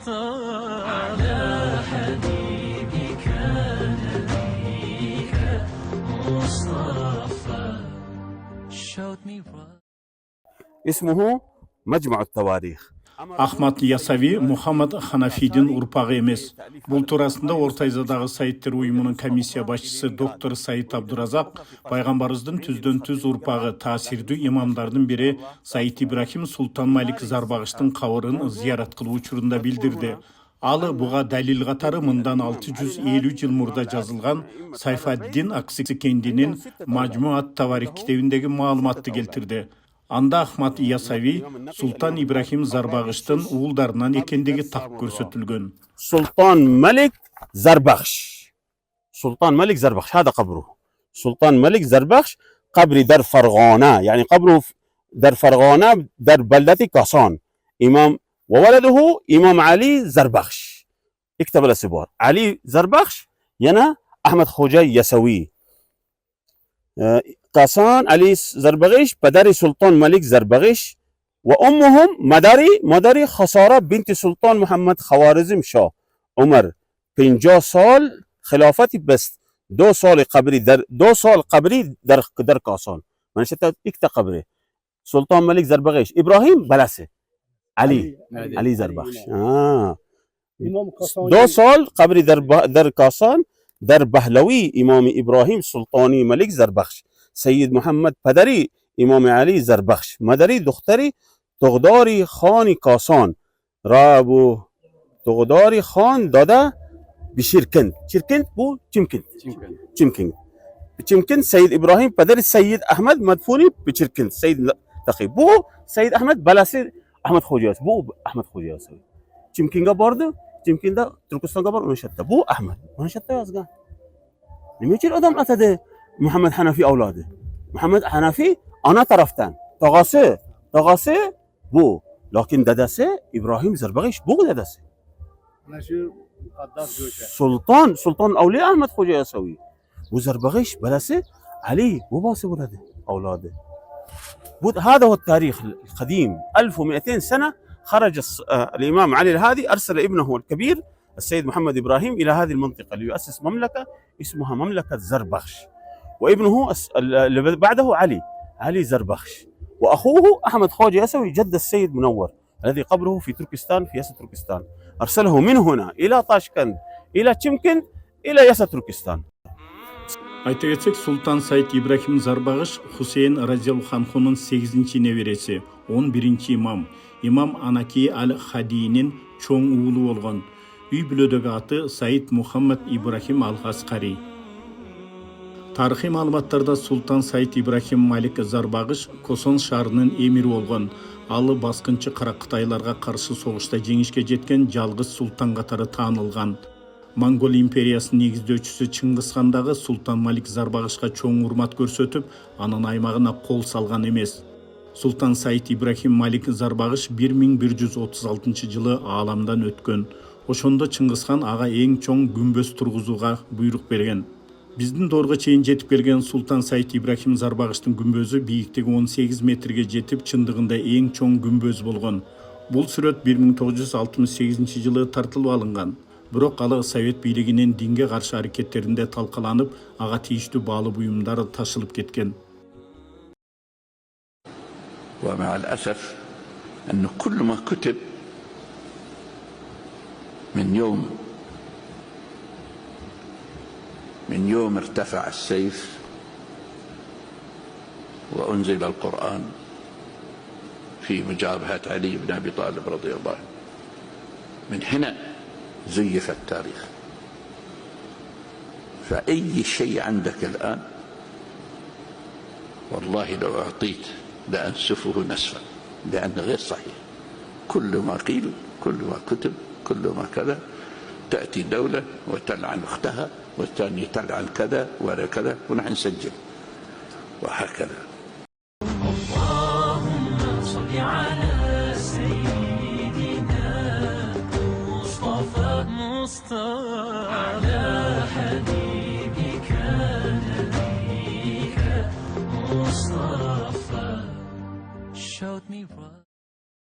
على حبيبك نبيك مصطفى. اسمه مجمع التواريخ. Ахмат Ясави Мухаммад Ханафидин урпағы емес. Бұл турасында Орта Азиядағы сайттер ұйымының комиссия басшысы доктор Саид Абдуразақ пайғамбарымыздың түзден-түз урпағы таасирді имамдардың бірі Саид Ибрахим Султан Малик Зарбағыштың қабырын зиярат қылу учурунда билдирди. Алы буга далил катары мындан 650 жыл мурда жазылган Сайфаддин Аксикендинин Мажму ат-Таварих китебиндеги маалыматты келтирди. Анда Ахмат Ясави Султан Ибрахим Зарбағыштың уулдарынан экендиги так көрсөтүлгөн. Султан Малик Зарбағыш. Султан Малик Зарбағыш هذا قبره. سلطان ملك زربخش قبر در فرغانة، يعني قبره در فرغانة در بلدة كاسان. إمام وولده إمام علي زربخش. اكتب الاسبوع علي زربخش ينا أحمد خوجة يسوي. كاسان علي زربغش پدر سلطان ملك زربغش وأمهم مداري خسارة بنت سلطان محمد خوارزم شاه. عمر 50 سال خلافتی بس 2 سال قبری در کاسان. من شتا اكتا قبره سلطان ملك زربغش إبراهيم بلسه علي زربخش. 2 سال قبری در کاسان در بهلوی امام إبراهيم سلطانی ملك زربخش. سید محمد پدری امام علی زربخش، مادری دختری تغداری خان کاسان را بو تغداری خان داده به شیرکند. بو چمکند. سید ابراهیم پدر سید احمد مدفونی به چرکند. سید تقی بو سید احمد بلاسی احمد خوجی است. بو احمد خوجی است. چمکنگا بارده چمکندا ترکستانگا بار نشسته. بو احمد نشسته ازگان. نمیچه آدم اتده محمد حنفی اولاده. محمد حنفی آنا طرفتن تغاسه بو، لكن ددسه ابراهيم زربغش بو ددسه سلطان اولیاء احمد خوجه يسوي بو زربغش بلسه علي بو باسه ولده اولاده. هذا هو التاريخ القديم. 1200 سنة خرج الامام علي الهادي ارسل ابنه الكبير السيد محمد ابراهيم الى هذه المنطقة ليؤسس مملكة اسمها مملكة زربخش، وابنه اللي بعده علي زربخش، واخوه احمد خوجة يسوي جد السيد منور الذي قبره في تركستان في يسا تركستان. ارسله من هنا الى طاشكند الى چمكند الى يسا تركستان. Айта кетсек, Султан Саид Ибрахим Зарбағыш Хусейн Разиялу ханхунун 8-чи небереси, 11-чи имам Анаки Ал-Хадийнин чоң уулу болгон. Үй бүлөдөгү аты Саид Мухаммад Ибрахим Ал-Хасқари. Тарихи маалыматтарда Султан Саид Ибрахим Малик Зарбағыш Косон шаарынын эмири болгон. Алы баскынчы кара кытайларга каршы согушта жеңишке жеткен жалгыз султан катары таанылган. Монгол империясынын негиздөөчүсү Чыңгыз хандагы Султан Малик Зарбағышка чоң урмат көрсөтүп, анын аймагына кол салган эмес. Султан Саид Ибрахим Малик Зарбағыш 1136 жылы ааламдан өткөн. Ошондо Чыңгыз хан ага эң чоң күмбөз тургузууга буйрук берген. Биздин доорго чейин жетип келген Султан Саид Ибрахим Зарбағыштын күмбөзү бийиктиги 18 метрге жетип, чындыгында эң чоң күмбөз болгон. Бул сүрөт 1968 жылы тартылып алынган. Бирок алы Совет бийлигинин динге каршы аракеттеринде талкаланып, ага тийиштүү баалы буюмдар ташылып кеткен. ومع الأسف أن كل ما كتب من يوم ارتفع السيف وأنزل القرآن في مجابهة علي بن أبي طالب رضي الله عنه، من هنا زيف التاريخ. فأي شيء عندك الآن والله لو أعطيت لأنسفه نسفا، لأنه غير صحيح. كل ما قيل، كل ما كتب، كل ما كذا، تأتي دولة وتلعن أختها والثانية تلعن كذا ولا كذا ونحن نسجل وهكذا. اللهم صل على سيدنا مصطفى على حبيبك نبيك مصطفى. Showed me right.